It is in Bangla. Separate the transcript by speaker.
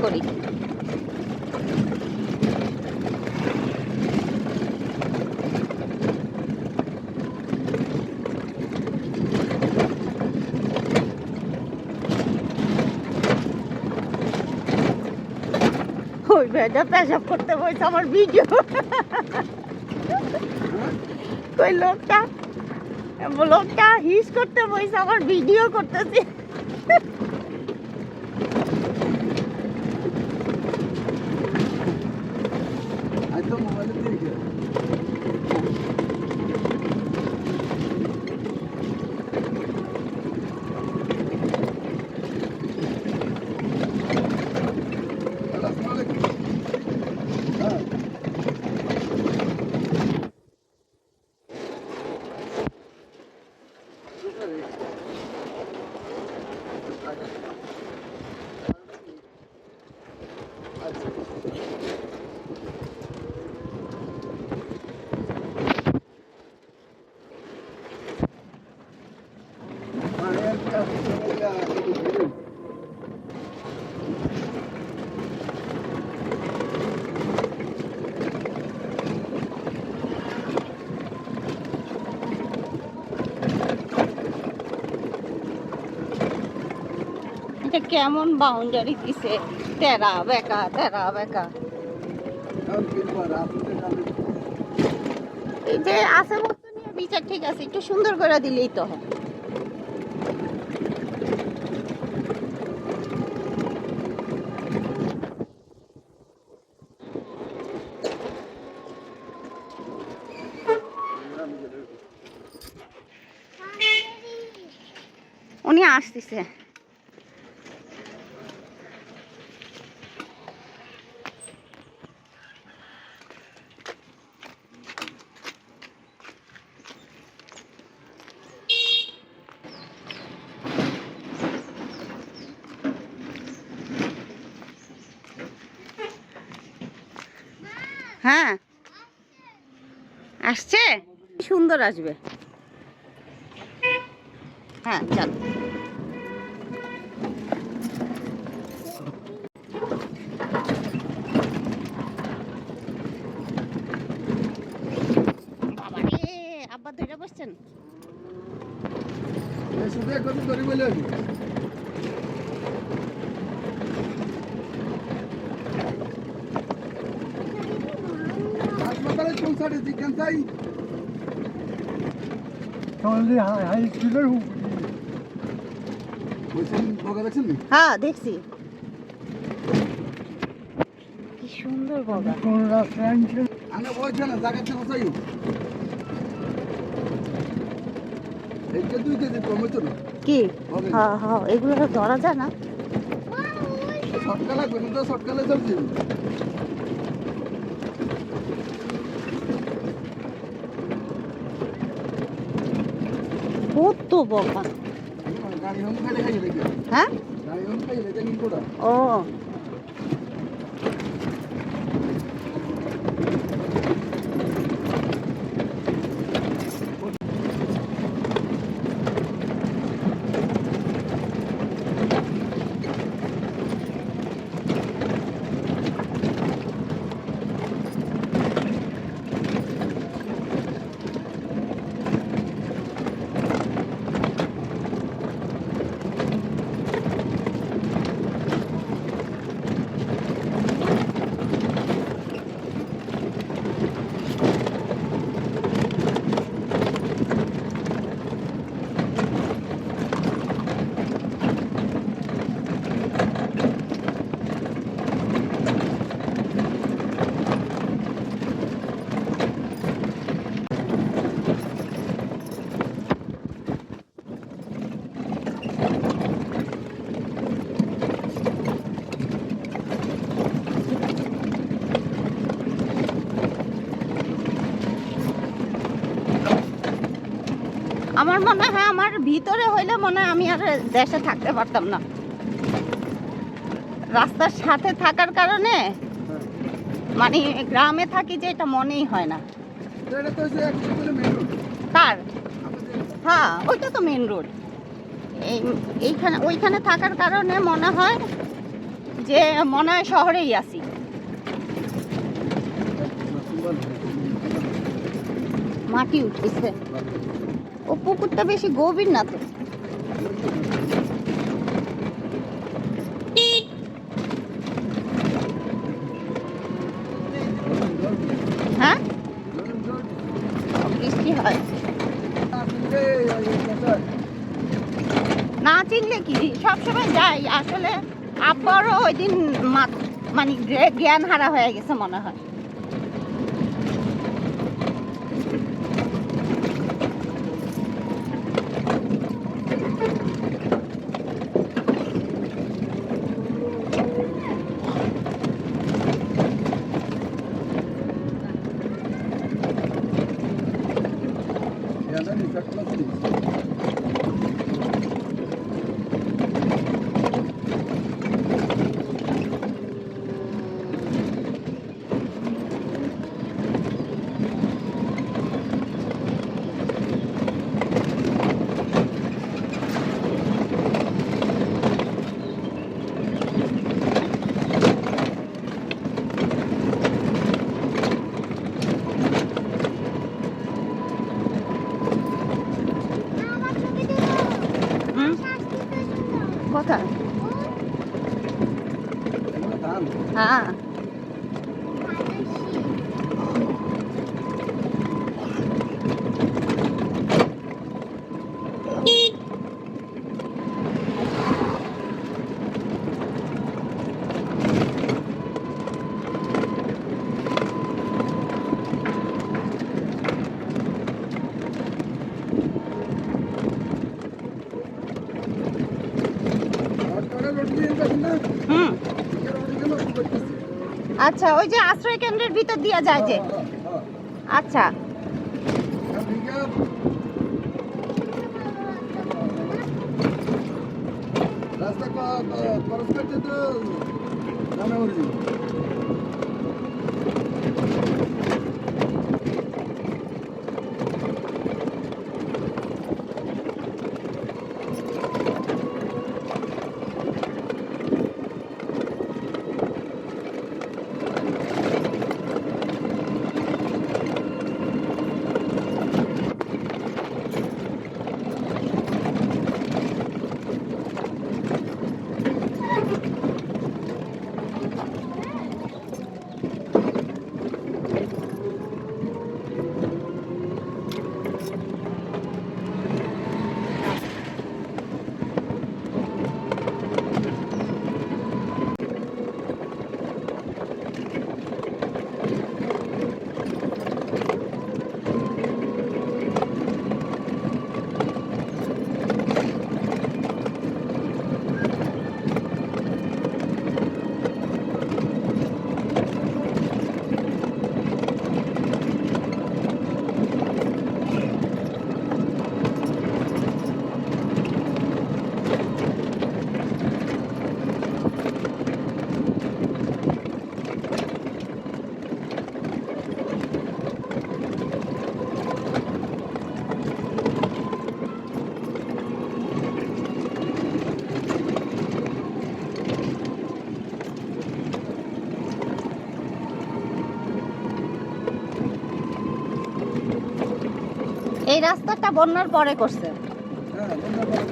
Speaker 1: করি। ওই বেটা পেশাব করতে বসে আমার ভিডিও, ওই লোকটা হিস করতে বসে আমার ভিডিও করতেছি। কেমন বাউন্ডারি দিছে, তেরা বেকা তেরা বেকা। এই যে আছে বস্তু নিয়ে বিচার ঠিক আছে, একটু সুন্দর করে দিলেই তো হয়। উনি আসতেছে। হ্যাঁ আসছে, সুন্দর আসবে। হ্যাঁ চল। বাবারে আব্বা ধরে বসছেন। হ্যাঁ দেখছি, কি সুন্দর বগা। কি হ্যাঁ হ্যাঁ এগুলো ধরা যায় না। কত বগা। হ্যাঁ ও আমার মনে হয় আমার ভিতরে হইলে মনে হয় আমি আর দেশে থাকতে পারতাম না। রাস্তার সাথে থাকার কারণে মানে গ্রামে থাকি যে এটা মনেই হয় না। কার? হ্যাঁ ওইটা তো মেন রোড। এইখানে ওইখানে থাকার কারণে মনে হয় যে মনে হয় শহরেই আছি। মাটি উঠেছে। ও পুকুরটা বেশি গভীর না তো। হ্যাঁ, বৃষ্টি হয় না চিনলে কি, সবসময় যাই আসলে। আব্বারও ওই দিন মানে জ্ঞান হারা হয়ে গেছে মনে হয়। কোথায়? হ্যাঁ, হুম, আচ্ছা, ওই যে আশ্রয় কেন্দ্রের ভিতর দিয়া যায় যে, আচ্ছা।
Speaker 2: রাস্তা খরচ করছে তো জানা উঠছি।
Speaker 1: এই রাস্তাটা বন্যার পরে করছে।
Speaker 2: হ্যাঁ, ধন্যবাদ।